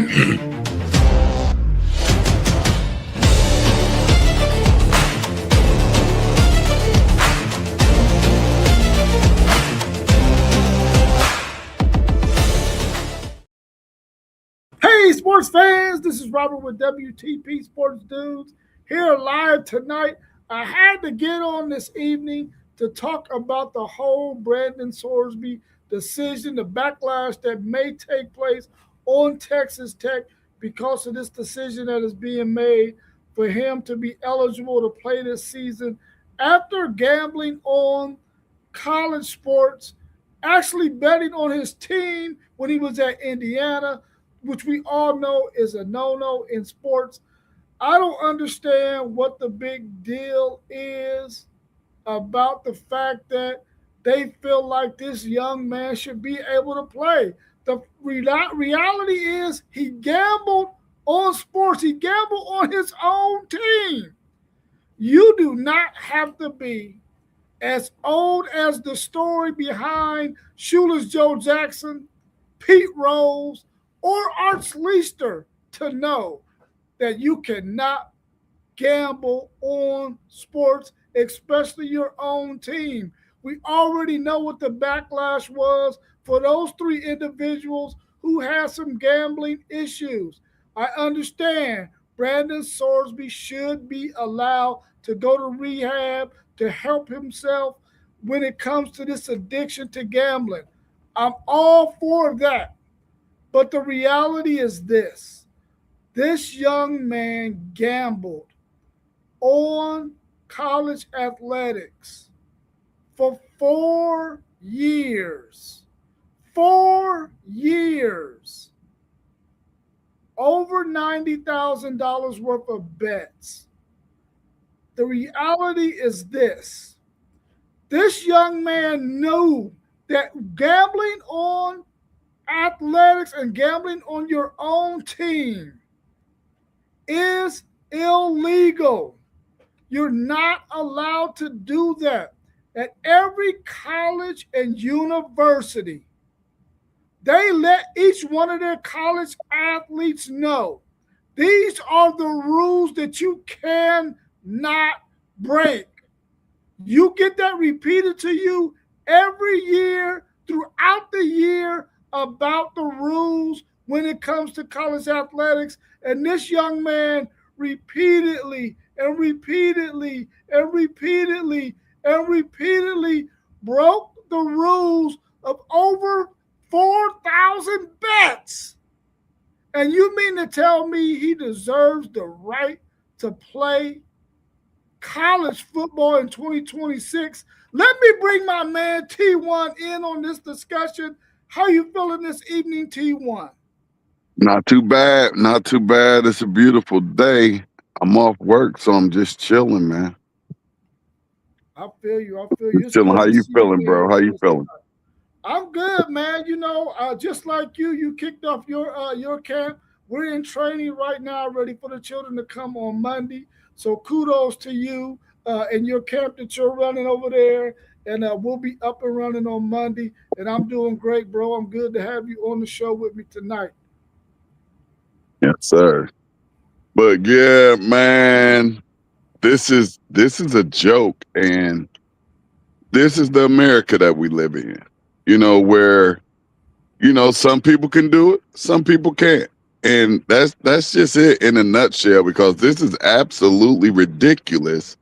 Hey, sports fans, this is Robert with WTP Sports Dudes here live tonight. I had to get on this evening to talk about the whole Brandon Sorsby decision, the backlash that may take place on Texas Tech because of this decision that is being made for him to be eligible to play this season after gambling on college sports, actually betting on his team when he was at Indiana, which we all know is a no-no in sports. I don't understand what the big deal is about the fact that they feel like this young man should be able to play. The reality is he gambled on sports. He gambled on his own team. You do not have to be as old as the story behind Shoeless Joe Jackson, Pete Rose, or Art Leaster to know that you cannot gamble on sports, especially your own team. We already know what the backlash was for those three individuals who had some gambling issues. I understand Brandon Sorsby should be allowed to go to rehab to help himself when it comes to this addiction to gambling. I'm all for that. But the reality is this young man gambled on college athletics for 4 years. 4 years. Over $90,000 worth of bets. The reality is this young man knew that gambling on athletics and gambling on your own team is illegal. You're not allowed to do that. At every college and university, they let each one of their college athletes know these are the rules that you cannot break. You get that repeated to you every year throughout the year about the rules when it comes to college athletics. And this young man repeatedly and repeatedly and repeatedly and repeatedly broke the rules of over 4,000 bets. And you mean to tell me he deserves the right to play college football in 2026? Let me bring my man T1 in on this discussion. How you feeling this evening, T1? Not too bad. Not too bad. It's a beautiful day. I'm off work, so I'm just chilling, man. I feel you. I feel you. It's Chilling. good How to you see feeling, bro? How you feeling? I'm good, man. You know, just like you kicked off your camp. We're in training right now, ready for the children to come on Monday. So kudos to you and your camp that you're running over there. And we'll be up and running on Monday. And I'm doing great, bro. I'm good to have you on the show with me tonight. Yes, sir. But yeah, man, this is a joke, and this is the America that we live in. Where some people can do it, some people can't. And that's just it in a nutshell, because this is absolutely ridiculous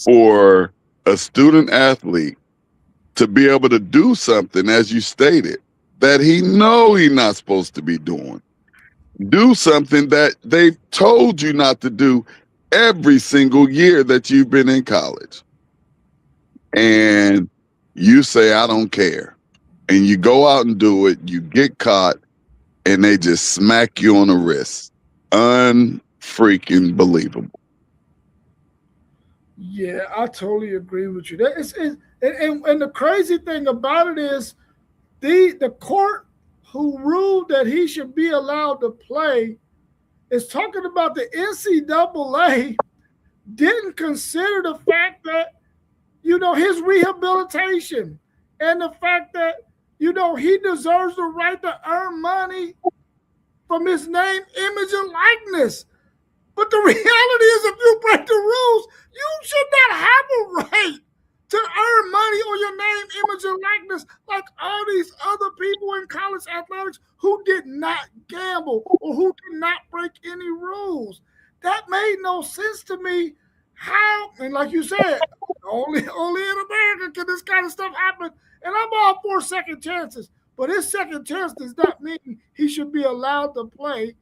for a student athlete to be able to do something, as you stated, that he's not supposed to be doing. Do something that they've told you not to do every single year that you've been in college. And you say, I don't care. And you go out and do it, you get caught, and they just smack you on the wrist. Unfreaking believable. Yeah, I totally agree with you. And the crazy thing about it is the court who ruled that he should be allowed to play is talking about the NCAA didn't consider the fact that, his rehabilitation and the fact that, he deserves the right to earn money from his name, image, and likeness. But the reality is, if you break the rules, you should not have a right to earn money on your name, image, and likeness like all these other people in college athletics who did not gamble or who did not break any rules. That made no sense to me. How, and like you said, only in America can this kind of stuff happen. And I'm all for second chances, but his second chance does not mean he should be allowed to play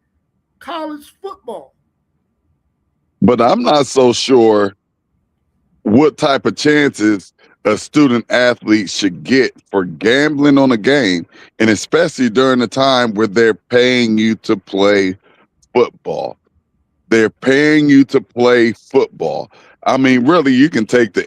college football. But I'm not so sure what type of chances a student athlete should get for gambling on a game, and especially during the time where they're paying you to play football. They're paying you to play football. I mean, really, you can take the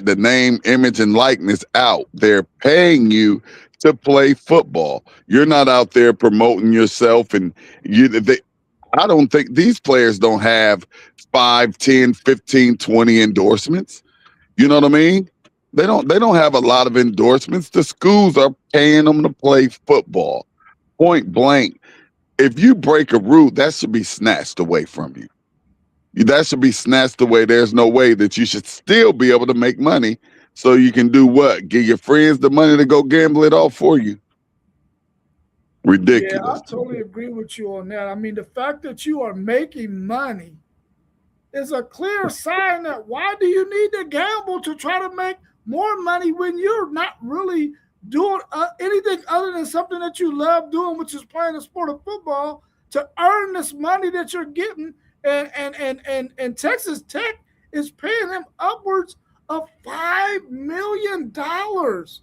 the name, image, and likeness out. They're paying you to play football. You're not out there promoting yourself, and I don't think these players don't have 5, 10, 15, 20 endorsements. You know what I mean? They don't have a lot of endorsements. The schools are paying them to play football. Point blank. If you break a rule, that should be snatched away from you. That should be snatched away. There's no way that you should still be able to make money so you can do what? Give your friends the money to go gamble it all for you. Yeah, I Ridiculous. totally agree with you on that. I mean, the fact that you are making money is a clear sign that why do you need to gamble to try to make more money when you're not really doing anything other than something that you love doing, which is playing the sport of football, to earn this money that you're getting. And Texas Tech is paying him upwards of $5 million. Now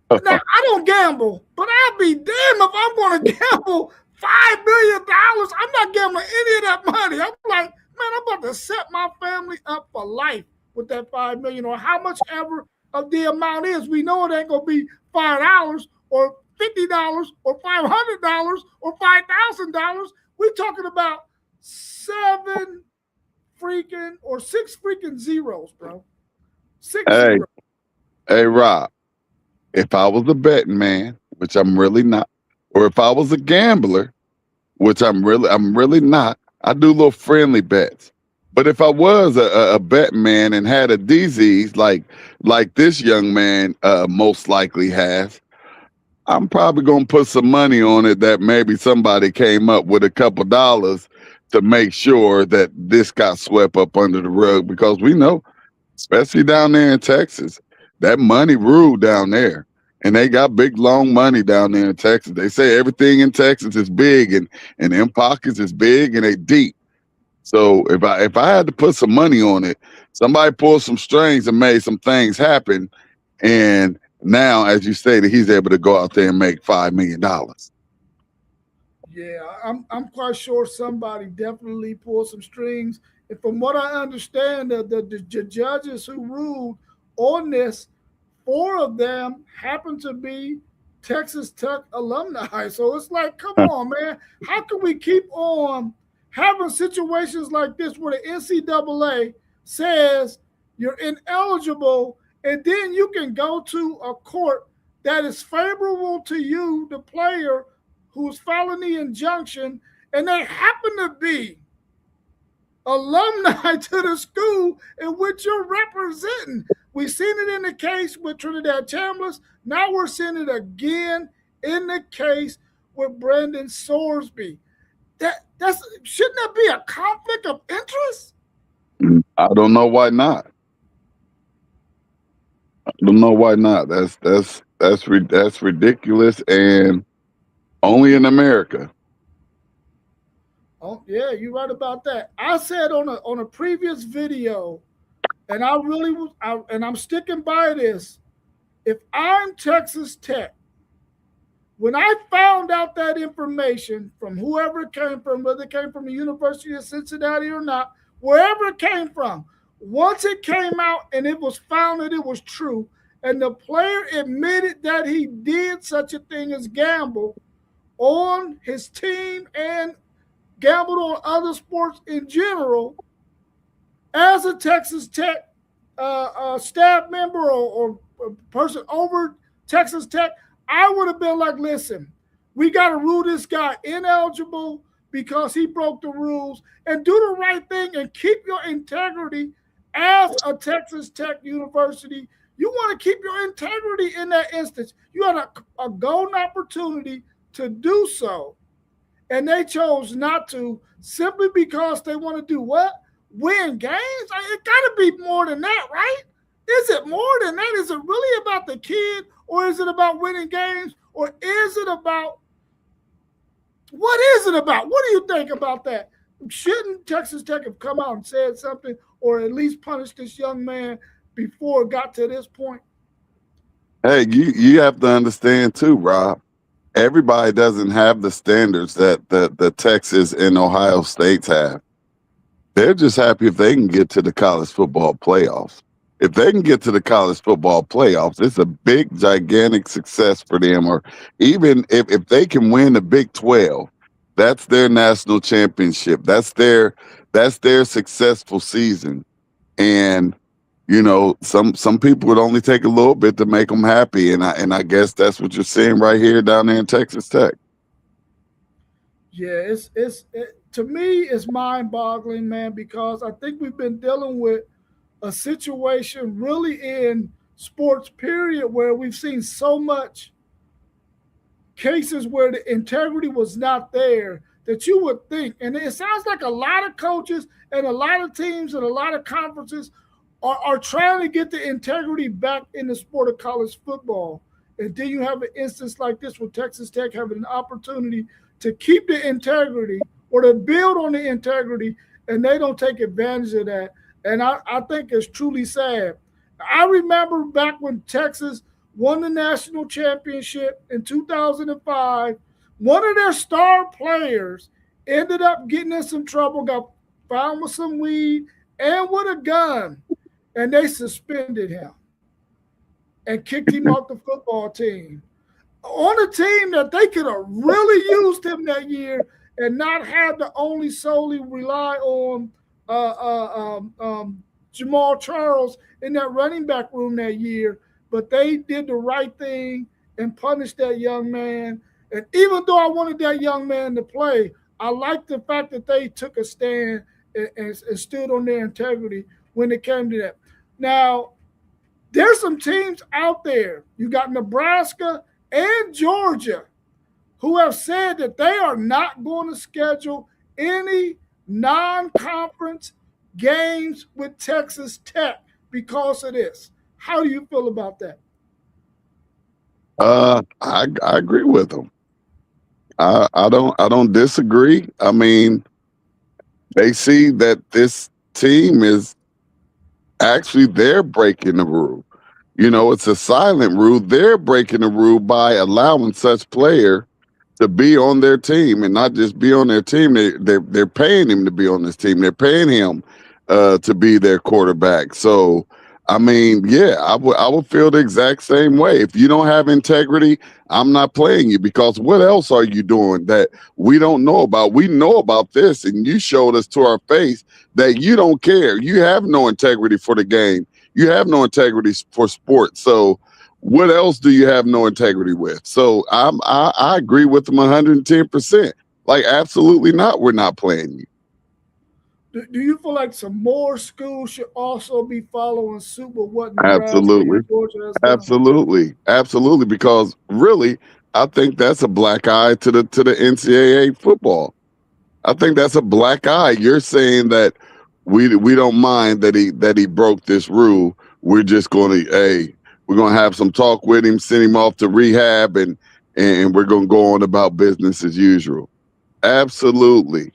I don't gamble, but I'll be damned if I'm going to gamble $5 million. I'm not gambling any of that money. I'm like, man, I'm about to set my family up for life with that $5 million or how much ever of the amount is. We know it ain't gonna be $5 or $50 or $500 or $5,000. We're talking about seven freaking or six freaking zeros, bro. Six Hey, zeros. hey, Rob. If I was a betting man, which I'm really not, or if I was a gambler, which I'm really not, I do little friendly bets. But if I was a betting man and had a disease like this young man most likely has, I'm probably gonna put some money on it that maybe somebody came up with a couple dollars to make sure that this got swept up under the rug because we know, especially down there in Texas, that money ruled down there. And they got big long money down there in Texas. They say everything in Texas is big and them pockets is big and they deep. So if I had to put some money on it, somebody pulled some strings and made some things happen. And now, as you stated, he's able to go out there and make $5 million. Yeah, I'm quite sure somebody definitely pulled some strings. And from what I understand, the judges who ruled on this, four of them happen to be Texas Tech alumni. So it's like, come on, man. How can we keep on having situations like this where the NCAA says you're ineligible and then you can go to a court that is favorable to you, the player who's felony injunction, and they happen to be alumni to the school in which you're representing. We've seen it in the case with Trinidad Chambliss. Now we're seeing it again in the case with Bredan Sorsby. That's shouldn't that be a conflict of interest? I don't know why not. I don't know why not. That's ridiculous and only in America. Oh yeah, you're right about that. I said on a previous video, and I really was, and I'm sticking by this. If I'm Texas Tech, when I found out that information from whoever it came from, whether it came from the University of Cincinnati or not, wherever it came from, once it came out and it was found that it was true, and the player admitted that he did such a thing as gamble on his team and gambled on other sports in general, as a Texas Tech staff member or person over Texas Tech, I would have been like, listen, We got to rule this guy ineligible because he broke the rules, and do the right thing and keep your integrity as a Texas Tech University. You want to keep your integrity in that instance. You had a golden opportunity to do so, and they chose not to simply because they want to do what? Win games? It got to be more than that, right? Is it more than that? Is it really about the kid, or is it about winning games, or is it about what is it about? What do you think about that? Shouldn't Texas Tech have come out and said something, or at least punished this young man before it got to this point? Hey, you have to understand too, Rob. Everybody doesn't have the standards that the Texas and Ohio States have. They're just happy if they can get to the college football playoffs. If they can get to the college football playoffs, it's a big, gigantic success for them. Or even if they can win the Big 12, that's their national championship. That's their successful season. And some people would only take a little bit to make them happy, and I guess that's what you're seeing right here down there in Texas Tech. Yeah, to me it's mind-boggling, man, because I think we've been dealing with a situation really in sports period where we've seen so much cases where the integrity was not there that you would think, and it sounds like a lot of coaches and a lot of teams and a lot of conferences are trying to get the integrity back in the sport of college football. And then you have an instance like this with Texas Tech having an opportunity to keep the integrity or to build on the integrity, and they don't take advantage of that. And I think it's truly sad. I remember back when Texas won the national championship in 2005, one of their star players ended up getting in some trouble, got found with some weed and with a gun, and they suspended him and kicked him off the football team. On a team that they could have really used him that year and not had to only solely rely on Jamal Charles in that running back room that year, but they did the right thing and punished that young man. And even though I wanted that young man to play, I like the fact that they took a stand and stood on their integrity when it came to that. Now, there's some teams out there. You got Nebraska and Georgia who have said that they are not going to schedule any non-conference games with Texas Tech because of this. How do you feel about that? I agree with them. I don't disagree. I mean, they see that this team is actually they're breaking the rule. It's a silent rule. They're breaking the rule by allowing such player to be on their team, and not just be on their team. They're paying him to be on this team. They're paying him to be their quarterback. So, I mean, yeah, I would feel the exact same way. If you don't have integrity, I'm not playing you, because what else are you doing that we don't know about? We know about this, and you showed us to our face that you don't care. You have no integrity for the game. You have no integrity for sports. So what else do you have no integrity with? So I agree with them 110%. Like, absolutely not. We're not playing you. Do you feel like some more schools should also be following suit with what Nebraska Absolutely. and Georgia has done? Absolutely. Because really, I think that's a black eye to the NCAA football. I think that's a black eye. You're saying that we don't mind that he broke this rule. We're just going to we're going to have some talk with him, send him off to rehab, and we're going to go on about business as usual. Absolutely.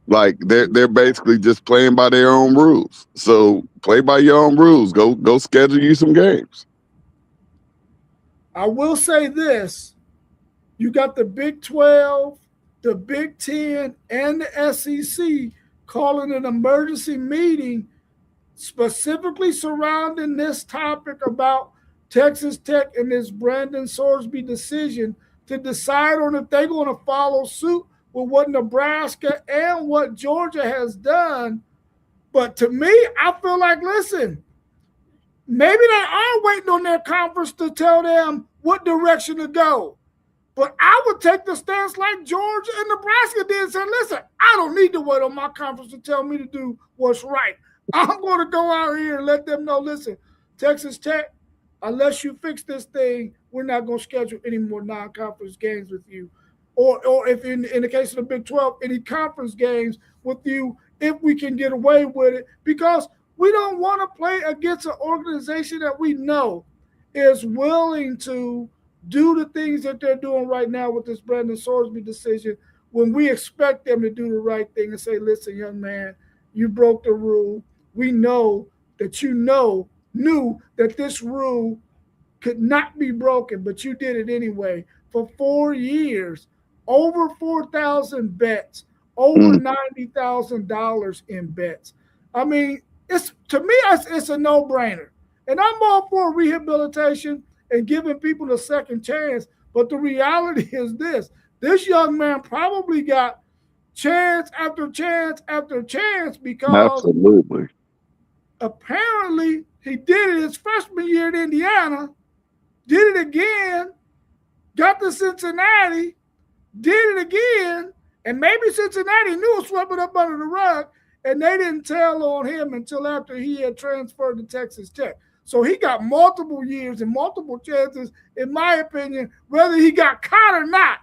Like, they're basically just playing by their own rules. So play by your own rules. Go schedule you some games. I will say this: you got the Big 12, the Big 10, and the SEC calling an emergency meeting specifically surrounding this topic about Texas Tech and this Brandon Sorsby decision to decide on if they're going to follow suit with what Nebraska and what Georgia has done. But to me, I feel like, listen, maybe they are waiting on their conference to tell them what direction to go. But I would take the stance like Georgia and Nebraska did and say, listen, I don't need to wait on my conference to tell me to do what's right. I'm going to go out here and let them know, listen, Texas Tech, unless you fix this thing, we're not going to schedule any more non-conference games with you. Or if in the case of the Big 12, any conference games with you, if we can get away with it, because we don't want to play against an organization that we know is willing to do the things that they're doing right now with this Brandon Sorsby decision when we expect them to do the right thing and say, listen, young man, you broke the rule. We know that knew that this rule could not be broken, but you did it anyway. For 4 years, over 4,000 bets, over Mm, $90,000 in bets. I mean, it's to me, it's a no-brainer, and I'm all for rehabilitation and giving people a second chance. But the reality is this: this young man probably got chance after chance after chance because absolutely. apparently he did it his freshman year in Indiana, did it again, got to Cincinnati, did it again, and maybe Cincinnati knew it, swept it up under the rug, and they didn't tell on him until after he had transferred to Texas Tech. So he got multiple years and multiple chances, in my opinion, whether he got caught or not,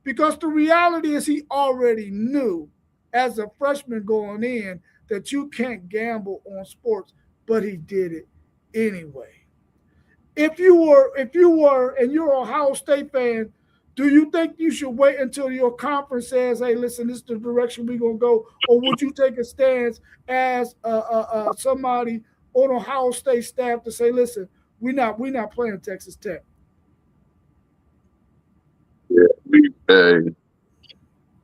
because the reality is he already knew as a freshman going in that you can't gamble on sports, but he did it anyway. If you were and you're an Ohio State fan, do you think you should wait until your conference says, "Hey, listen, this is the direction we're gonna go," or would you take a stance as somebody on Ohio State staff to say, "Listen, we're not playing Texas Tech"? Hey,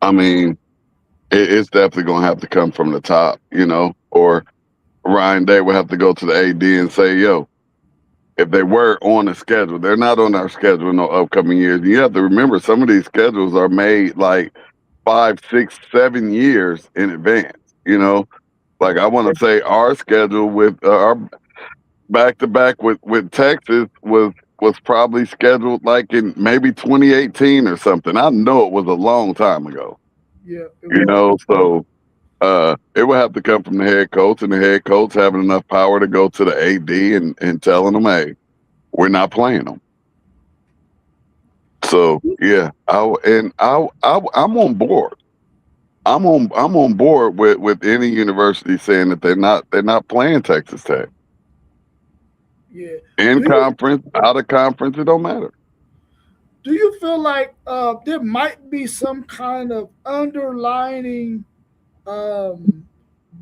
I mean, it's definitely going to have to come from the top, or Ryan Day would have to go to the AD and say, yo, if they were on the schedule, they're not on our schedule in no upcoming years. And you have to remember, some of these schedules are made like 5, 6, 7 years in advance. You know, like I want to say our schedule with our back to back with Texas was probably scheduled like in maybe 2018 or something. I know it was a long time ago. Yeah, it was. So it would have to come from the head coach, and the head coach having enough power to go to the AD and telling them, hey, we're not playing them. So yeah, I'm on board. I'm on board with any university saying that they're not playing Texas Tech. Yeah. In Do you conference, out of conference, it don't matter. do you feel like there might be some kind of underlining um,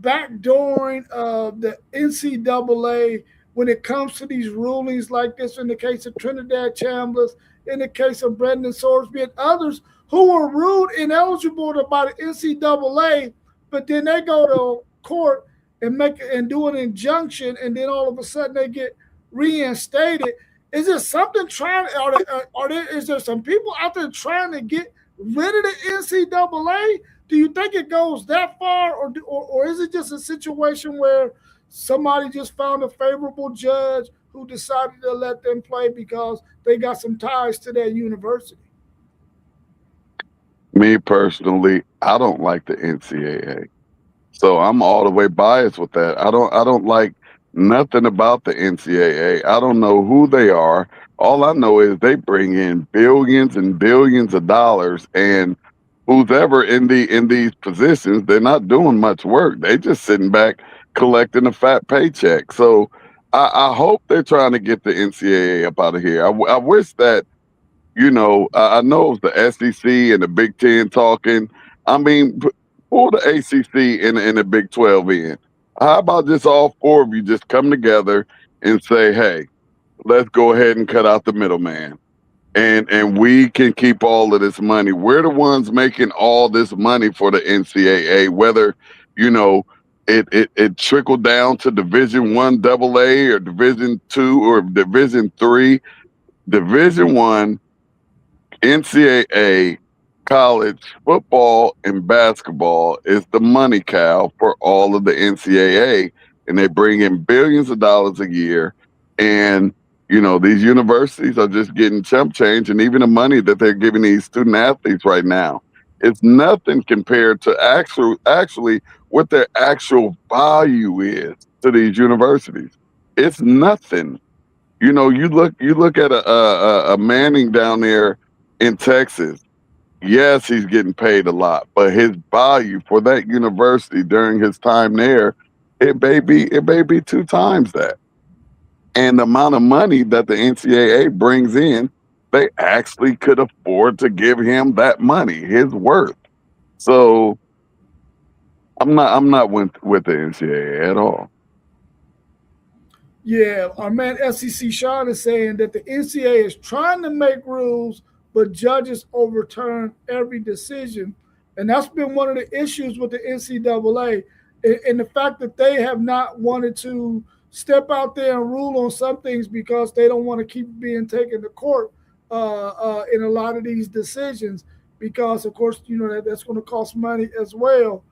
backdooring of the NCAA when it comes to these rulings like this in the case of Trinidad Chambliss, in the case of Brendan Sorsby, and others who were ruled ineligible by the NCAA, but then they go to court and do an injunction, and then all of a sudden they get reinstated. Is there something trying? Is there some people out there trying to get rid of the NCAA? Do you think it goes that far, or is it just a situation where somebody just found a favorable judge who decided to let them play because they got some ties to their university? Me personally, I don't like the NCAA. So I'm all the way biased with that. I don't like nothing about the NCAA. I don't know who they are. All I know is they bring in billions and billions of dollars, and who's ever in these positions, they're not doing much work. They just sitting back collecting a fat paycheck. So I hope they're trying to get the NCAA up out of here. I wish that I know it was the SEC and the Big Ten talking. I mean, pull the ACC and the Big 12 in. How about just all four of you just come together and say, hey, let's go ahead and cut out the middleman. And we can keep all of this money. We're the ones making all this money for the NCAA, whether, you know, it trickled down to Division 1 AA or Division 2 or Division 3. Division 1 NCAA college football and basketball is the money cow for all of the NCAA, and they bring in billions of dollars a year. And These universities are just getting chump change, and even the money that they're giving these student athletes right now, it's nothing compared to actually what their actual value is to these universities. It's nothing. You look at a Manning down there in Texas. Yes, he's getting paid a lot, but his value for that university during his time there, it may be two times that. And the amount of money that the NCAA brings in, they actually could afford to give him that money, his worth. So I'm not with the NCAA at all. Yeah, our man SEC Sean is saying that the NCAA is trying to make rules, but judges overturn every decision. And that's been one of the issues with the NCAA, and the fact that they have not wanted to step out there and rule on some things because they don't want to keep being taken to court in a lot of these decisions. Because, of course, that's going to cost money as well.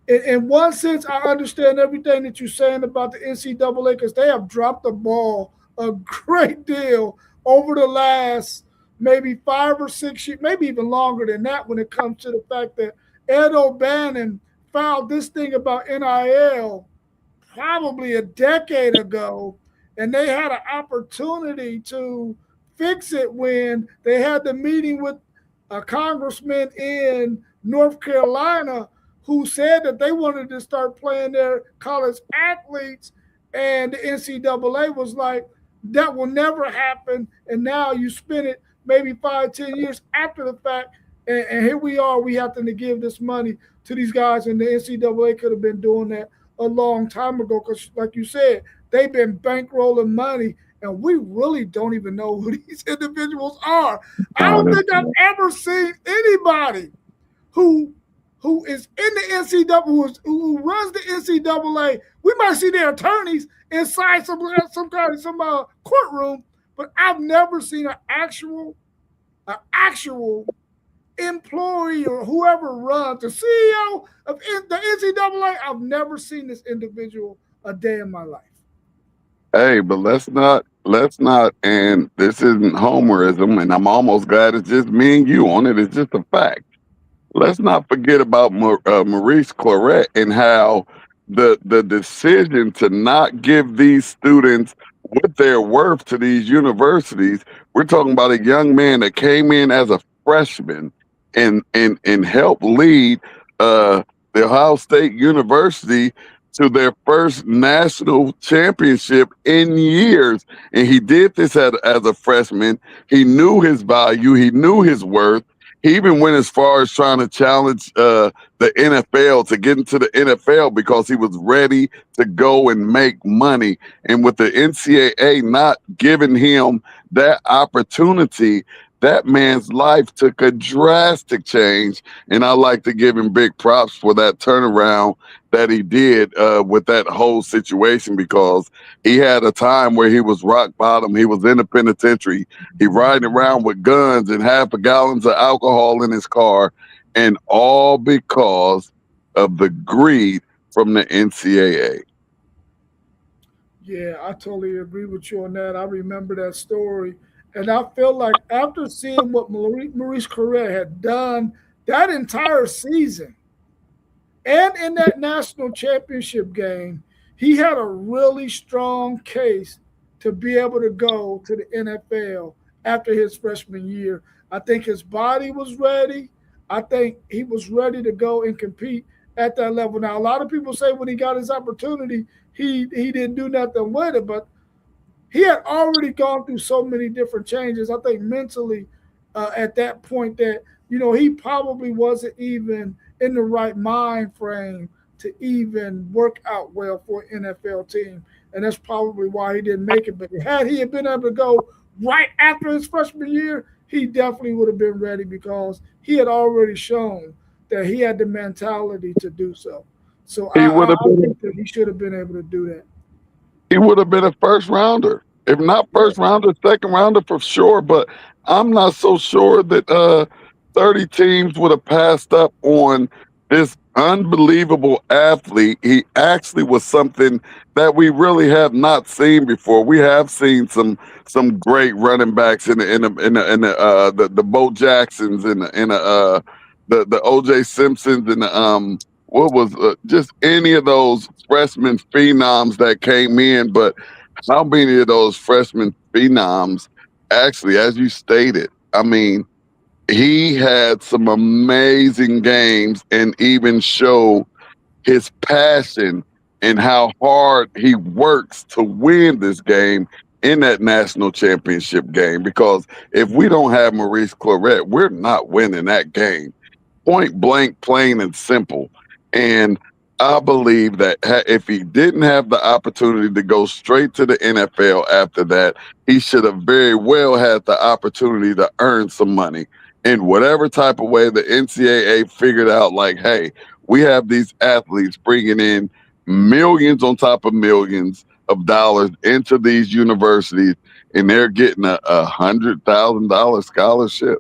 In one sense, I understand everything that you're saying about the NCAA because they have dropped the ball a great deal over the last maybe 5 or 6 years, maybe even longer than that when it comes to the fact that Ed O'Bannon filed this thing about NIL probably a decade ago, and they had an opportunity to fix it when they had the meeting with a congressman in North Carolina who said that they wanted to start playing their college athletes, and the NCAA was like, that will never happen. And now you spend it maybe 5, 10 years after the fact, and here we are. We have to give this money to these guys, and the NCAA could have been doing that a long time ago because, like you said, they've been bankrolling money, and we really don't even know who these individuals are. I don't think I've Honestly. ever seen anybody who who is in the NCAA, who runs the NCAA. We might see their attorneys inside some kind of some courtroom, but I've never seen an actual employee or whoever runs the CEO of the NCAA. I've never seen this individual a day in my life. Hey, but let's not, and this isn't homerism, and I'm almost glad it's just me and you on it. It's just a fact. Let's not forget about Maurice Claret and how the decision to not give these students what they're worth to these universities. We're talking about a young man that came in as a freshman and helped lead uh, the Ohio State University to their first national championship in years. And he did this as a freshman. He knew his value. He knew his worth. He even went as far as trying to challenge the NFL to get into the NFL because he was ready to go and make money. And with the NCAA not giving him that opportunity, that man's life took a drastic change. And I like to give him big props for that turnaround that he did with that whole situation because he had a time where he was rock bottom. He was in the penitentiary. He riding around with guns and half a gallons of alcohol in his car, and all because of the greed from the NCAA. Yeah, I totally agree with you on that. I remember that story. And I feel like after seeing what Maurice Correa had done that entire season, and in that national championship game, he had a really strong case to be able to go to the NFL after his freshman year. I think his body was ready. I think he was ready to go and compete at that level. Now, a lot of people say when he got his opportunity, he didn't do nothing with it, but he had already gone through so many different changes. I think mentally, at that point, that he probably wasn't even in the right mind frame to even work out well for an NFL team, and that's probably why he didn't make it. But had he been able to go right after his freshman year, he definitely would have been ready because he had already shown that he had the mentality to do so. So He would have I been think that he should have been able to do that. he would have been a first rounder. If not Yeah. first rounder, second rounder for sure. But I'm not so sure that 30 teams would have passed up on this unbelievable athlete. He actually was something that we really have not seen before. We have seen some great running backs in the Bo Jacksons in the OJ Simpsons and the what was just any of those freshman phenoms that came in, but how many of those freshman phenoms actually, as you stated, I mean, he had some amazing games and even showed his passion and how hard he works to win this game in that national championship game. Because if we don't have Maurice Claret, we're not winning that game, point blank, plain and simple. And I believe that if he didn't have the opportunity to go straight to the NFL after that, he should have very well had the opportunity to earn some money in whatever type of way the NCAA figured out. Like, hey, we have these athletes bringing in millions on top of millions of dollars into these universities, and they're getting a $100,000 scholarship.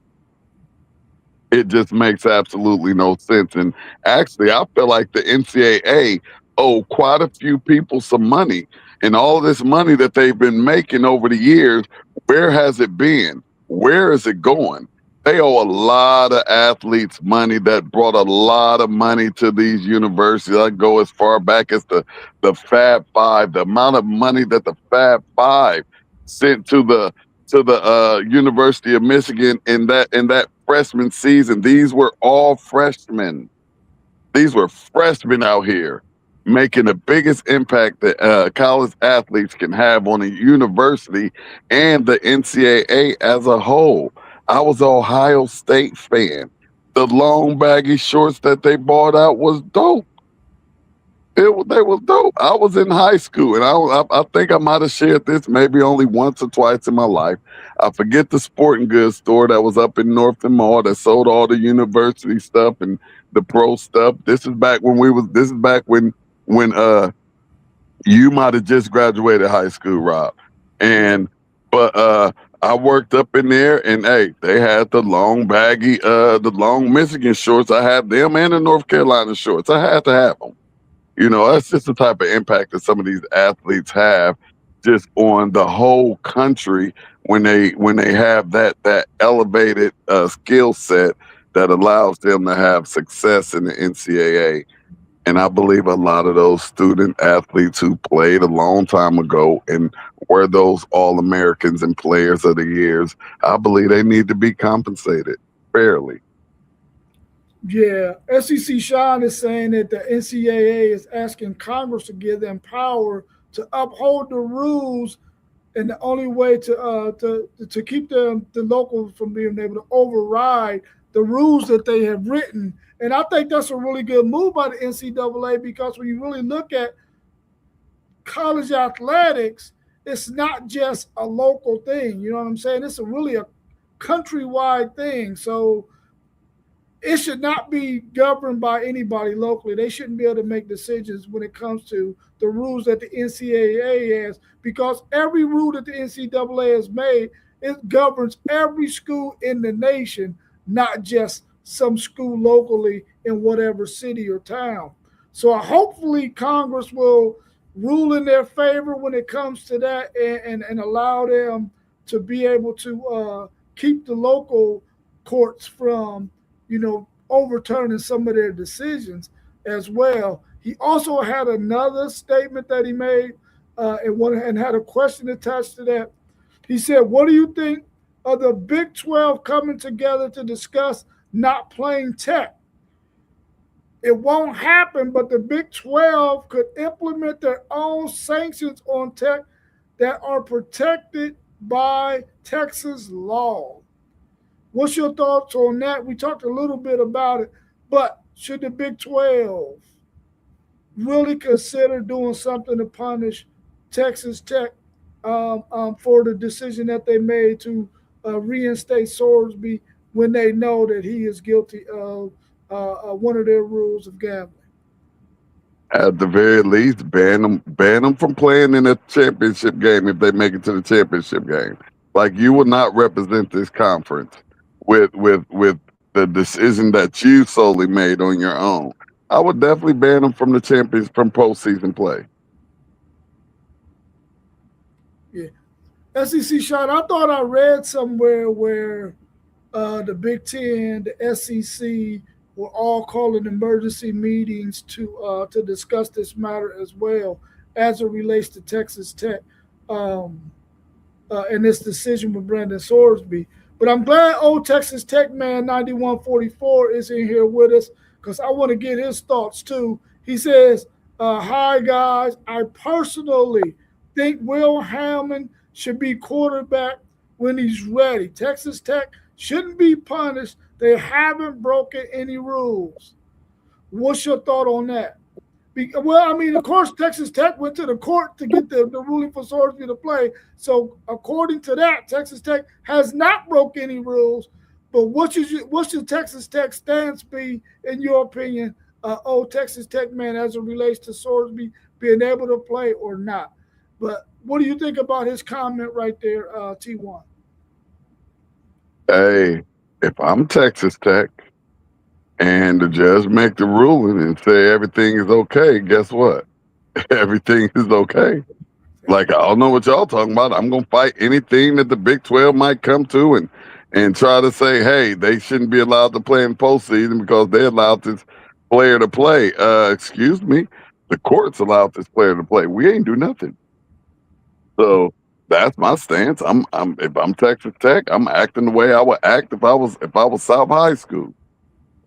It just makes absolutely no sense. And actually, I feel like the NCAA owe quite a few people some money. And all this money that they've been making over the years, where has it been? Where is it going? They owe a lot of athletes money that brought a lot of money to these universities. I go as far back as the Fab Five, the amount of money that the Fab Five sent to the University of Michigan in that freshman season. These were all freshmen. These were freshmen out here making the biggest impact that college athletes can have on a university and the NCAA as a whole. I was an Ohio State fan. The long baggy shorts that they bought out was dope. They was dope. I was in high school, and I think I might have shared this maybe only once or twice in my life. I forget the sporting goods store that was up in Northton Mall that sold all the university stuff and the pro stuff. This is back when we was. This is back when you might have just graduated high school, Rob, and but I worked up in there, and hey, they had the long baggy, the long Michigan shorts. I had them and the North Carolina shorts. I had to have them. That's just the type of impact that some of these athletes have just on the whole country when they have that elevated skill set that allows them to have success in the NCAA. And I believe a lot of those student athletes who played a long time ago and were those All Americans and Players of the Years, I believe they need to be compensated fairly. Yeah, SEC Sean is saying that the NCAA is asking Congress to give them power to uphold the rules, and the only way to keep the locals from being able to override the rules that they have written. And I think that's a really good move by the NCAA, because when you really look at college athletics, it's not just a local thing. You know what I'm saying? It's really a countrywide thing. So it should not be governed by anybody locally. They shouldn't be able to make decisions when it comes to the rules that the NCAA has, because every rule that the NCAA has made, it governs every school in the nation, not just some school locally in whatever city or town. So hopefully Congress will rule in their favor when it comes to that, and allow them to be able to keep the local courts from overturning some of their decisions as well. He also had another statement that he made, and had a question attached to that. He said, "What do you think of the Big 12 coming together to discuss not playing Tech? It won't happen, but the Big 12 could implement their own sanctions on Tech that are protected by Texas law." What's your thoughts on that? We talked a little bit about it, but should the Big 12 really consider doing something to punish Texas Tech for the decision that they made to reinstate Sorsby when they know that he is guilty of one of their rules of gambling? At the very least, ban them from playing in a championship game if they make it to the championship game. Like, you will not represent this conference with the decision that you solely made on your own. I would definitely ban them from the champions from postseason play. Yeah. SEC shot. I thought I read somewhere where the Big Ten, the SEC were all calling emergency meetings to discuss this matter as well as it relates to Texas Tech. Um, in this decision with Brandon Sorsby. But I'm glad old Texas Tech man 9144 is in here with us because I want to get his thoughts too. He says, "Hi guys, I personally think Will Hammond should be quarterback when he's ready. Texas Tech shouldn't be punished. They haven't broken any rules. What's your thought on that?" Well, I mean, of course, Texas Tech went to the court to get the ruling for Sorsby to play. So, according to that, Texas Tech has not broke any rules. But what should Texas Tech stance be, in your opinion, old Texas Tech man, as it relates to Sorsby being able to play or not? But what do you think about his comment right there, T1? Hey, if I'm Texas Tech and the judge make the ruling and say everything is okay, guess what? Everything is okay. Like I don't know what y'all talking about. I'm gonna fight anything that the Big 12 might come to and try to say, hey, they shouldn't be allowed to play in postseason because they allowed this player to play. Excuse me, the courts allowed this player to play. We ain't do nothing. So that's my stance. I'm if I'm Texas Tech, I'm acting the way I would act if I was South High School.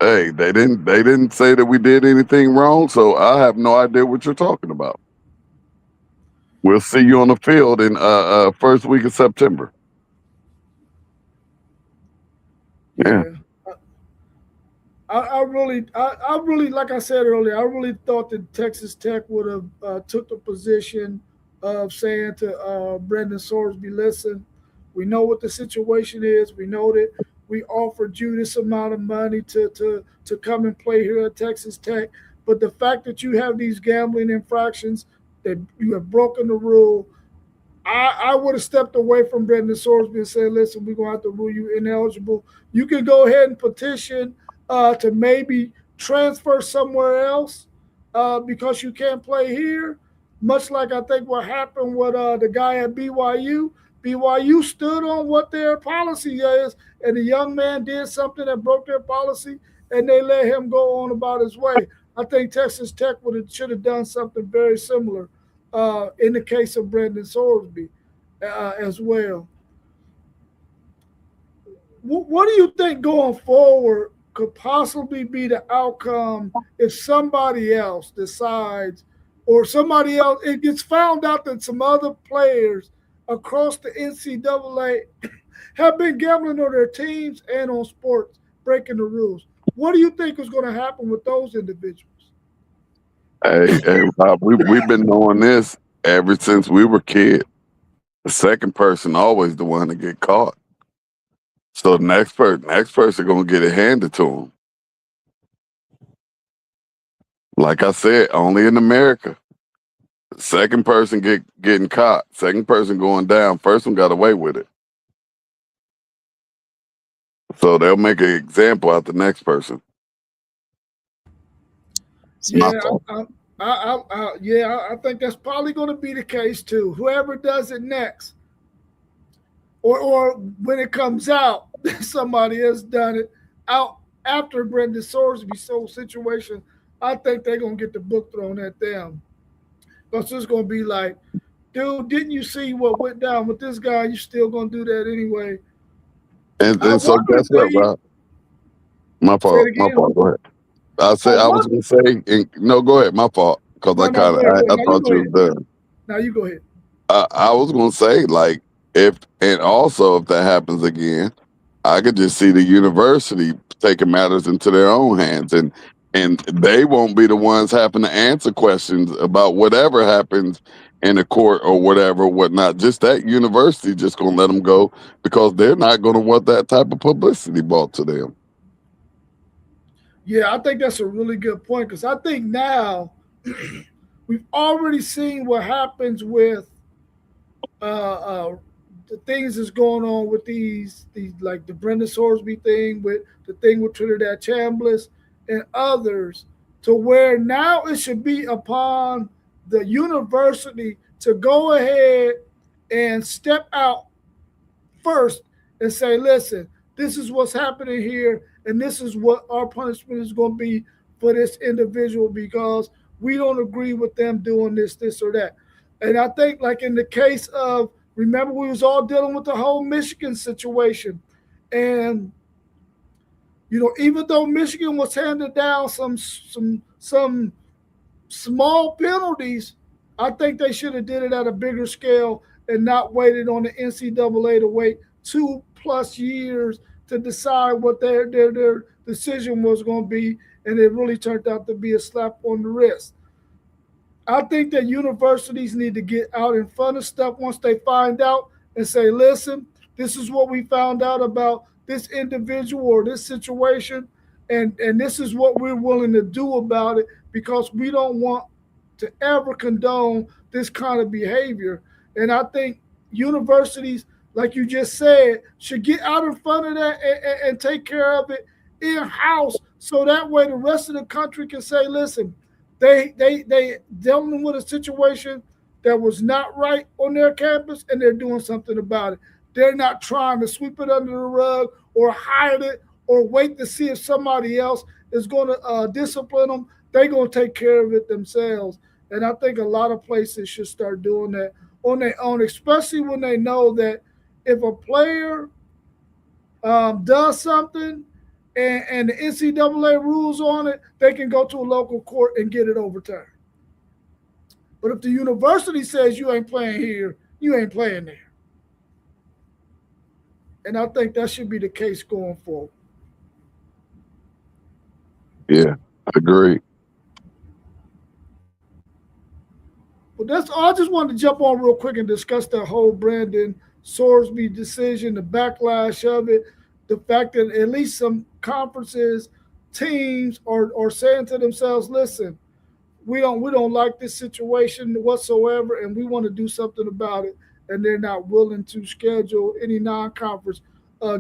Hey, they didn't say that we did anything wrong, so I have no idea what you're talking about. We'll see you on the field in first week of September. Yeah. Yeah. I really, like I said earlier, I really thought that Texas Tech would have took the position of saying to Brendan Sorsby, "Listen, we know what the situation is. We know that we offered you this amount of money to come and play here at Texas Tech, but the fact that you have these gambling infractions, that you have broken the rule, I would have stepped away from Brendan Sorsby and said, listen, we're going to have to rule you ineligible. You can go ahead and petition to maybe transfer somewhere else because you can't play here. Much like I think what happened with the guy at BYU. BYU stood on what their policy is, and the young man did something that broke their policy, and they let him go on about his way. I think Texas Tech should have done something very similar in the case of Brendan Sorsby as well. What do you think going forward could possibly be the outcome if somebody else decides, or somebody else, it gets found out that some other players across the NCAA have been gambling on their teams and on sports, breaking the rules? What do you think is going to happen with those individuals? Hey, Rob, we've been knowing this ever since we were kids. The second person always the one to get caught. So the next person gonna get it handed to them. Like I said, only in America. Second person getting caught. Second person going down. First one got away with it. So they'll make an example out the next person. It's my Yeah, thought. I think that's probably going to be the case too. Whoever does it next, or when it comes out, somebody has done it out after Brendan Sorsby's whole situation. I think they're gonna get the book thrown at them. Because it's gonna be like, dude, didn't you see what went down with this guy? You still gonna do that anyway? I And so wonder guess if what, they Rob? My say it fault. My again. fault. Go ahead. I I said I was wonder. gonna say no. Go ahead. My fault. Because I No, no, kind go of ahead, go ahead. I Now you thought go you ahead. was done. Now you go ahead. I was gonna say like if and also if that happens again, I could just see the university taking matters into their own hands and they won't be the ones having to answer questions about whatever happens in the court or whatever, whatnot. Just that university just gonna let them go because they're not gonna want that type of publicity brought to them. Yeah, I think that's a really good point because I think now we've already seen what happens with the things that's going on with these like the Brenda Sorsby thing, with the thing with Trinidad Chambliss and others. to where now it should be upon the university to go ahead and step out first and say, listen, this is what's happening here, and this is what our punishment is going to be for this individual because we don't agree with them doing this, this, or that. And I think, like in the case of, remember, we was all dealing with the whole Michigan situation, and even though Michigan was handing down some small penalties, I think they should have did it at a bigger scale and not waited on the NCAA to wait 2+ years to decide what their decision was going to be, and it really turned out to be a slap on the wrist. I think that universities need to get out in front of stuff once they find out and say, listen, this is what we found out about this individual or this situation, and this is what we're willing to do about it because we don't want to ever condone this kind of behavior. And I think universities, like you just said, should get out in front of that and take care of it in house, so that way the rest of the country can say, listen, they dealing with a situation that was not right on their campus, and they're doing something about it. They're not trying to sweep it under the rug or hide it or wait to see if somebody else is going to discipline them. They're going to take care of it themselves. And I think a lot of places should start doing that on their own, especially when they know that if a player does something and the NCAA rules on it, they can go to a local court and get it overturned. But if the university says you ain't playing here, you ain't playing there. And I think that should be the case going forward. Yeah, I agree. But that's all. I just wanted to jump on real quick and discuss that whole Brandon Sorsby decision, the backlash of it, the fact that at least some conferences, teams are saying to themselves, listen, we don't like this situation whatsoever, and we want to do something about it. And they're not willing to schedule any non-conference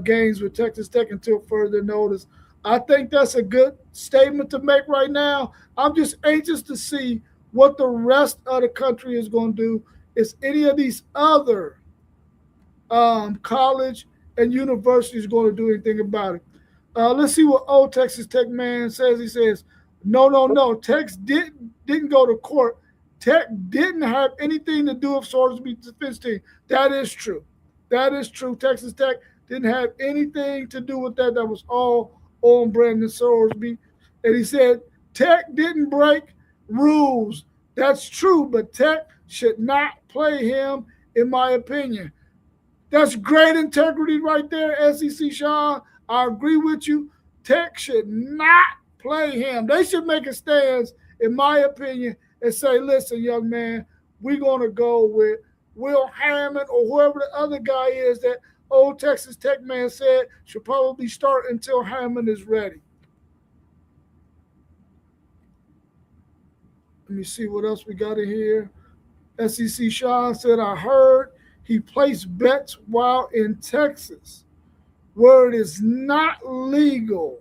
games with Texas Tech until further notice. I think that's a good statement to make right now. I'm just anxious to see what the rest of the country is going to do. Is any of these other college and universities going to do anything about it? Let's see what old Texas Tech man says. He says, no, no, no. Tex didn't go to court. Tech didn't have anything to do with Sorsby's defense team. That is true. That is true. Texas Tech didn't have anything to do with that. That was all on Brandon Sorsby. And he said, Tech didn't break rules. That's true, but Tech should not play him, in my opinion. That's great integrity right there, SEC Sean. I agree with you. Tech should not play him. They should make a stance, in my opinion, and say, listen, young man, we're going to go with Will Hammond or whoever the other guy is that old Texas Tech man said should probably start until Hammond is ready. Let me see what else we got in here. SEC Sean said, I heard he placed bets while in Texas where it is not legal.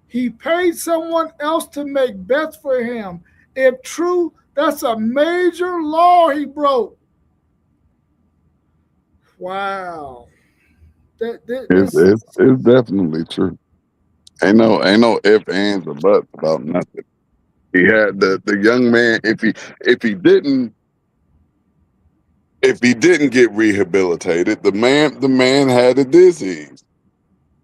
He paid someone else to make bets for him. If true, that's a major law he broke. Wow. It's definitely true. Ain't no ifs, ands, or buts about nothing. He had the young man. If he didn't get rehabilitated, the man had a disease.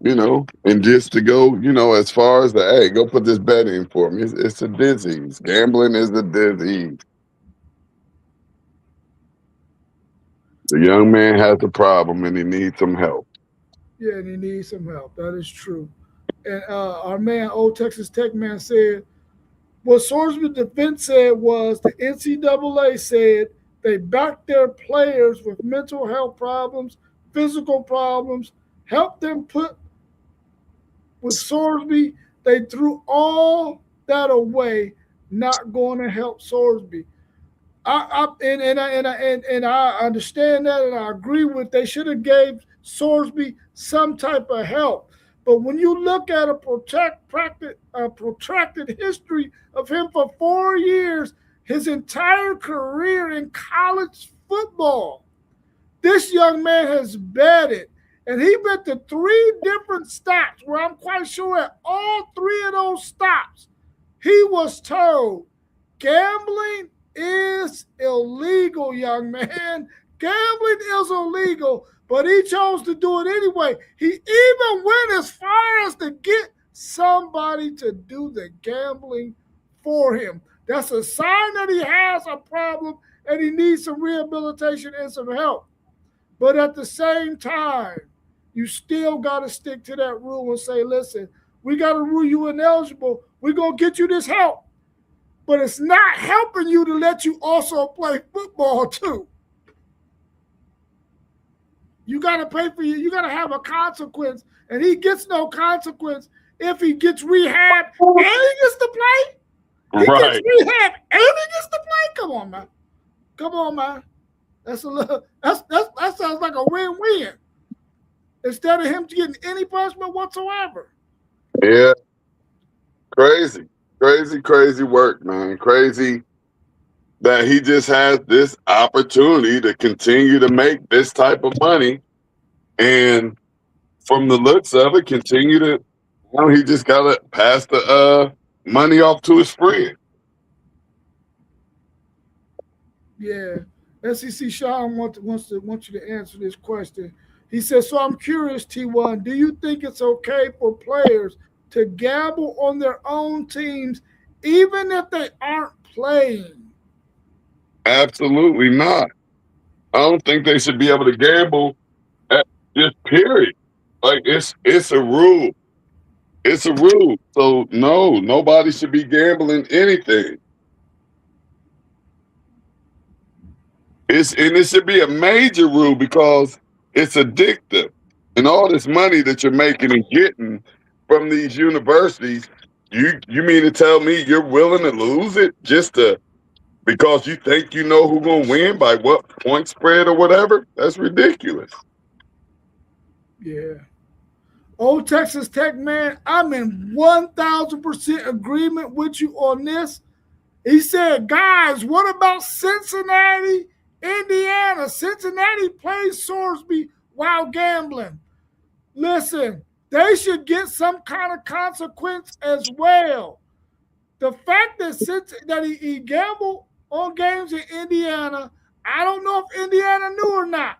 And just to go, as far as hey, go put this bet in for me. It's a disease. Gambling is a disease. The young man has a problem and he needs some help. Yeah, and he needs some help. That is true. And our man, old Texas Tech man, said what Sorsby defense said was the NCAA said they backed their players with mental health problems, physical problems, helped them put with Sorsby. They threw all that away, not going to help Sorsby. I understand that, and I agree with. They should have gave Sorsby some type of help, But when you look at a protracted history of him for 4 years, his entire career in college football, this young man has betted, and he been to three different stops where I'm quite sure at all three of those stops, he was told gambling is illegal, young man. Gambling is illegal, but he chose to do it anyway. He even went as far as to get somebody to do the gambling for him. That's a sign that he has a problem and he needs some rehabilitation and some help. But at the same time, you still got to stick to that rule and say, listen, we got to rule you ineligible. We're going to get you this help. But it's not helping you to let you also play football too. You got to pay for you got to have a consequence. And he gets no consequence if he gets rehab and he gets to play. He gets rehab and he gets to play. Come on, man. Come on, man. That's a little. That sounds like a win-win. Instead of him getting any punishment whatsoever. Yeah, crazy work, man. Crazy that he just has this opportunity to continue to make this type of money, and from the looks of it, continue to. He just gotta pass the money off to his friend. Yeah. SEC Sean wants you to answer this question. He says, so I'm curious, T1, do you think it's okay for players to gamble on their own teams even if they aren't playing? Absolutely not. I don't think they should be able to gamble at this period. Like it's a rule. It's a rule. So no, nobody should be gambling anything. It should be a major rule because it's addictive. And all this money that you're making and getting from these universities, you mean to tell me you're willing to lose it just to because you think you know who's gonna win by what point spread or whatever? That's ridiculous. Yeah. Old Texas Tech man, I'm in 1,000% agreement with you on this. He said, guys, what about Cincinnati, Indiana? Cincinnati plays Sorsby while gambling. Listen, they should get some kind of consequence as well. The fact that he gambled on games in Indiana, I don't know if Indiana knew or not,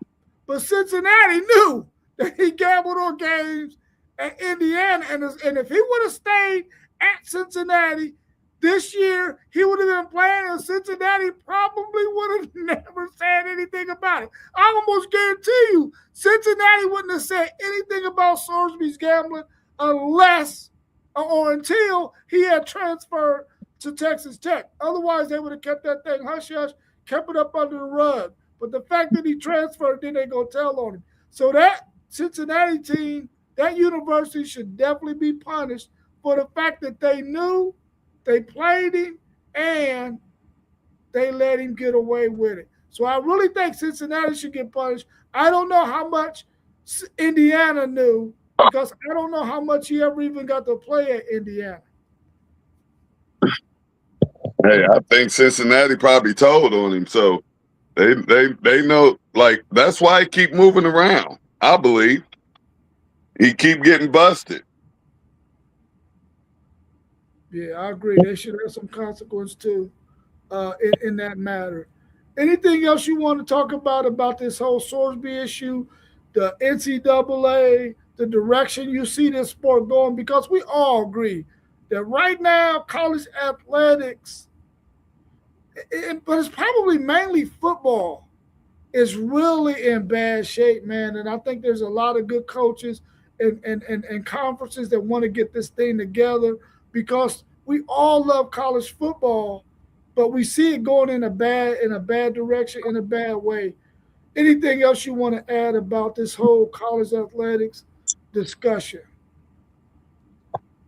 but Cincinnati knew that he gambled on games at Indiana. And if he would have stayed at Cincinnati this year, he would have been playing, and Cincinnati probably would have never said anything about it. I almost guarantee you Cincinnati wouldn't have said anything about Sorsby's gambling unless or until he had transferred to Texas Tech. Otherwise, they would have kept that thing hush-hush, kept it up under the rug. But the fact that he transferred, then they go tell on him. So that Cincinnati team, that university should definitely be punished for the fact that they knew, they played him, and they let him get away with it. So I really think Cincinnati should get punished. I don't know how much Indiana knew because I don't know how much he ever even got to play at Indiana. Hey, I think Cincinnati probably told on him, so they know. Like that's why he keep moving around. I believe he keep getting busted. Yeah, I agree. They should have some consequence too in that matter. Anything else you want to talk about this whole Sorsby issue, the NCAA, the direction you see this sport going? Because we all agree that right now college athletics, but it's probably mainly football, is really in bad shape, man. And I think there's a lot of good coaches and conferences that want to get this thing together because we all love college football, but we see it going in a bad direction, in a bad way. Anything else you want to add about this whole college athletics discussion?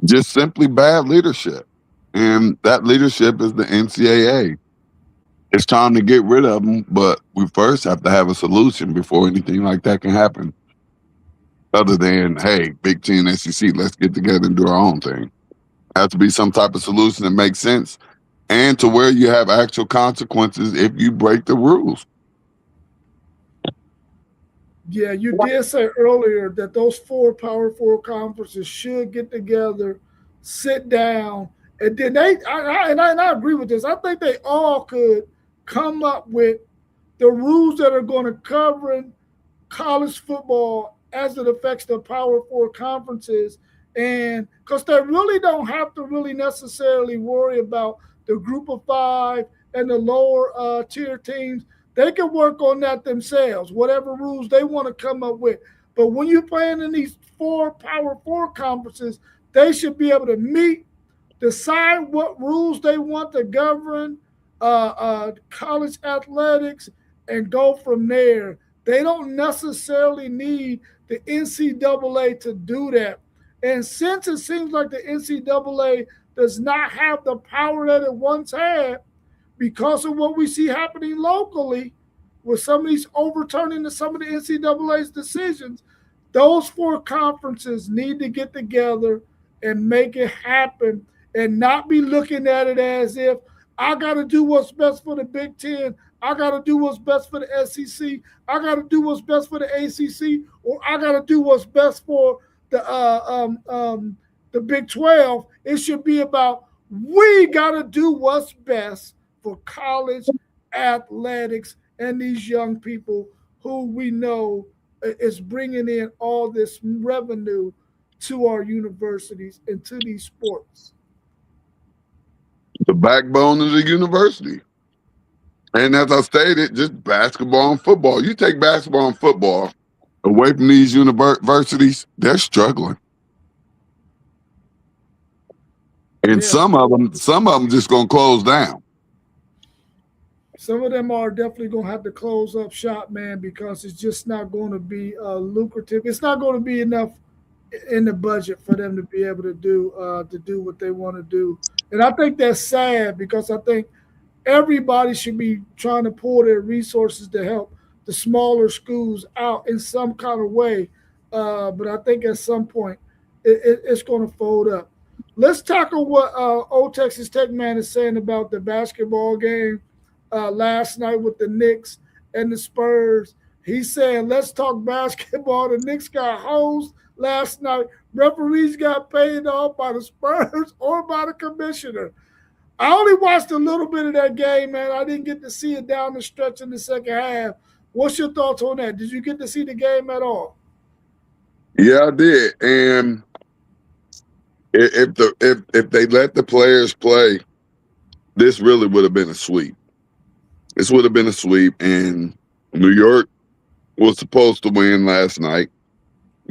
Just simply bad leadership, and that leadership is the NCAA. It's time to get rid of them, but we first have to have a solution before anything like that can happen. other than, hey, Big Ten, SEC, let's get together and do our own thing. Has to be some type of solution that makes sense and to where you have actual consequences if you break the rules. Yeah, you did say earlier that those four Power Four conferences should get together, sit down, and then and I agree with this. I think they all could come up with the rules that are going to govern college football as it affects the Power Four conferences, and because they really don't have to really necessarily worry about the Group of Five and the lower tier teams. They can work on that themselves, whatever rules they want to come up with. But when you're playing in these four Power Four conferences, they should be able to meet, decide what rules they want to govern college athletics, and go from there. They don't necessarily need the NCAA to do that. And since it seems like the NCAA does not have the power that it once had, because of what we see happening locally with some of these overturning of some of the NCAA's decisions, those four conferences need to get together and make it happen and not be looking at it as if I got to do what's best for the Big Ten. I got to do what's best for the SEC. I got to do what's best for the ACC, or I got to do what's best for the the Big 12. It should be about we got to do what's best for college athletics and these young people who we know is bringing in all this revenue to our universities and to these sports. The backbone of the university. And as I stated, just basketball and football. You take basketball and football away from these universities, they're struggling. And Yeah, some of them just gonna close down. some of them are definitely going to have to close up shop, man, because it's just not going to be lucrative. It's not going to be enough in the budget for them to be able to do what they want to do. And I think that's sad because I think everybody should be trying to pull their resources to help the smaller schools out in some kind of way. But I think at some point it's going to fold up. Let's tackle what Old Texas Tech man is saying about the basketball game last night with the Knicks and the Spurs. He's saying, let's talk basketball. The Knicks got hosed last night. Referees got paid off by the Spurs or by the commissioner. I only watched a little bit of that game, man. I didn't get to see it down the stretch in the second half. What's your thoughts on that? Did you get to see the game at all? Yeah, I did. And if they let the players play, this really would have been a sweep. This would have been a sweep, and New York was supposed to win last night.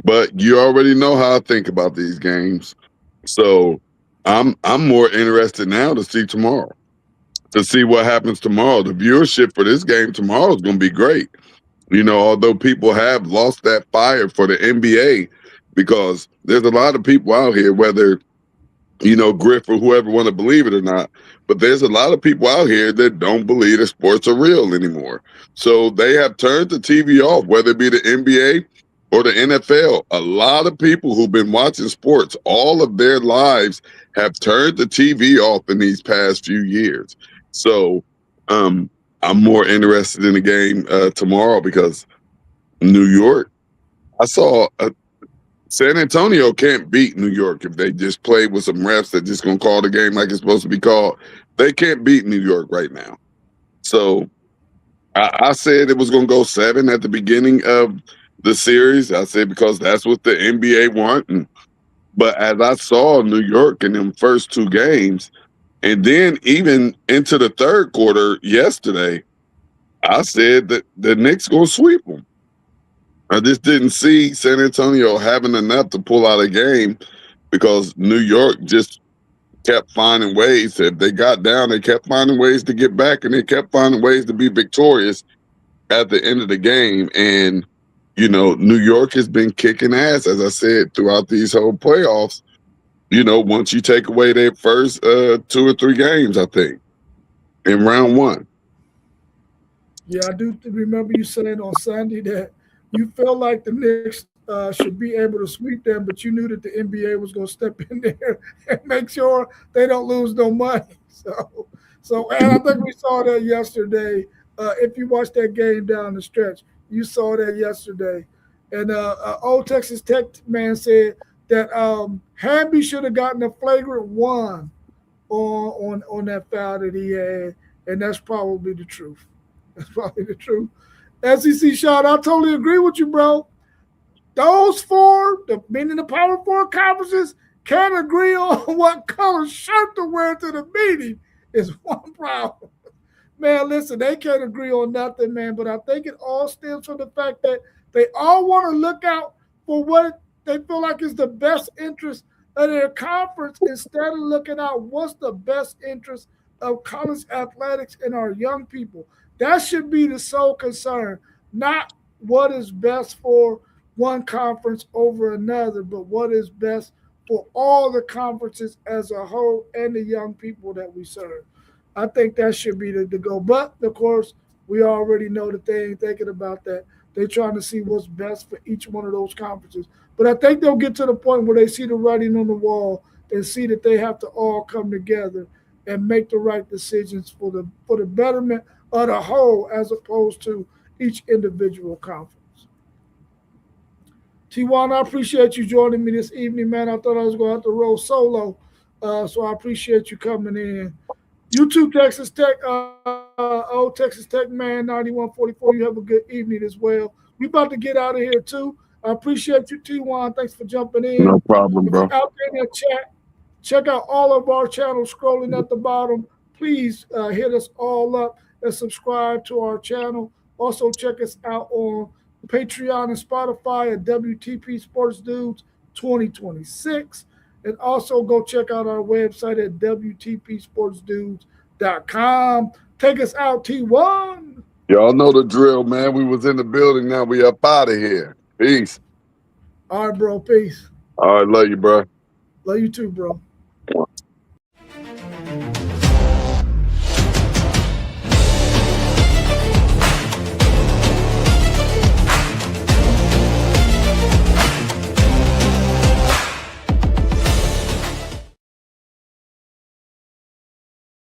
But you already know how I think about these games. So I'm more interested now to see tomorrow. To see what happens tomorrow. The viewership for this game tomorrow is gonna be great. You know, although people have lost that fire for the NBA because there's a lot of people out here, whether Griff or whoever want to believe it or not. But there's a lot of people out here that don't believe that sports are real anymore. So they have turned the TV off, whether it be the NBA or the NFL. A lot of people who've been watching sports all of their lives have turned the TV off in these past few years. So I'm more interested in the game tomorrow because New York, I saw San Antonio can't beat New York if they just play with some refs that just gonna call the game like it's supposed to be called. They can't beat New York right now. So I said it was gonna go 7 at the beginning of the series. I said because that's what the NBA want. But as I saw New York in them first 2 games, and then even into the third quarter yesterday, I said that the Knicks gonna sweep them. I just didn't see San Antonio having enough to pull out a game because New York just kept finding ways. If they got down, they kept finding ways to get back, and they kept finding ways to be victorious at the end of the game. And, New York has been kicking ass, as I said, throughout these whole playoffs. Once you take away their first 2 or 3 games, I think, in round one. Yeah, I do remember you saying on Sunday that you felt like the Knicks should be able to sweep them, but you knew that the NBA was going to step in there and make sure they don't lose no money. And I think we saw that yesterday. If you watched that game down the stretch, you saw that yesterday. And old Texas Tech man said that Hamby should have gotten a flagrant one on that foul that he had, and that's probably the truth. That's probably the truth. SEC shot, I totally agree with you, bro. Those four, meaning the Power Four conferences, can't agree on what color shirt to wear to the meeting is one problem. Man, listen, they can't agree on nothing, man. But I think it all stems from the fact that they all want to look out for what they feel like is the best interest of their conference instead of looking out what's the best interest of college athletics and our young people. That should be the sole concern, not what is best for one conference over another, but what is best for all the conferences as a whole and the young people that we serve. I think that should be the goal. But of course, we already know that they ain't thinking about that. They're trying to see what's best for each one of those conferences. But I think they'll get to the point where they see the writing on the wall and see that they have to all come together and make the right decisions for the betterment of the whole as opposed to each individual conference. T1, I appreciate you joining me this evening, man. I thought I was going to have to roll solo, so I appreciate you coming in. You too, Texas Tech, old Texas Tech man, 9144. You have a good evening as well. We about to get out of here too. I appreciate you, T1. Thanks for jumping in. No problem, If you're bro. out there in the chat, check out all of our channels scrolling at the bottom. Please hit us all up and subscribe to our channel. Also, check us out on Patreon and Spotify at WTP Sports Dudes 2026. And also go check out our website at WTPSportsDudes.com. Take us out, T1. Y'all know the drill, man. We was in the building. Now we up out of here. Peace. All right, bro. Peace. All right, love you, bro. Love you too, bro.